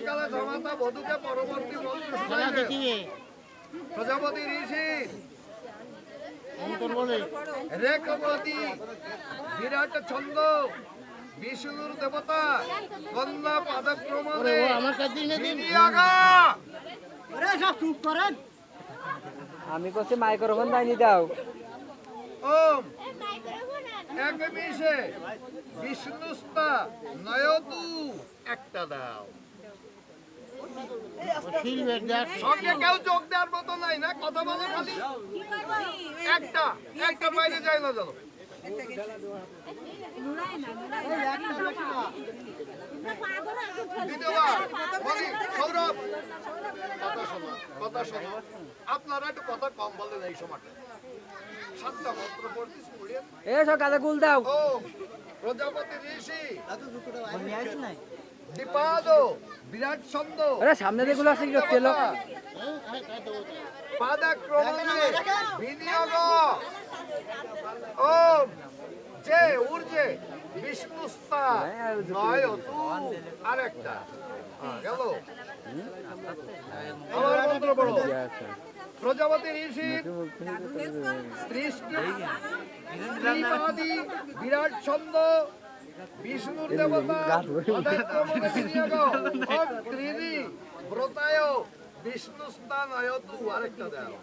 কালে জমাতা বধূকে পরবর্তী মন্ত্র শোনাইবে। প্রজাপতি ঋষি রেখবতী বিরাট ছন্দ বিষ্ণুর দেবতা কন্যা পাদক্রমণে আমি কইছি মাইক্রোফোন দাইনি দাও। ওম একবিশে বিষ্ণুস্তা নয়তু একটা দাও। সঙ্গে কেউ যোগ দেওয়ার মতো নাই না, কথা বলো খালি। একটা বাইরে যায় না জানো। সৌরভ কথা শোনো, আপনারা একটু কথা কম বলেন এই সময়টা। সাতটা মন্ত্র পড়তেছি, এ সকালে গুল দাও। ও প্রজাপতি ঋষি দীপাদ বিরাট ছন্দ সামনে যেগুলো আছে কি তেল পাদাক্রমণে বিনিয়োগ ওম যে ঊর্জে বিষ্ণুস্তা নয়তু আরেকটা গেল। আমার মন্ত্র পড়ো। প্রজাপতি ঋষি বিরাট ছন্দ বিষ্ণুর দেবতা পাদাক্রমণে বিনিয়োগ ওম ত্রিণী ব্রতায় বিষ্ণুস্থান আয়তু আরেকটা দাও।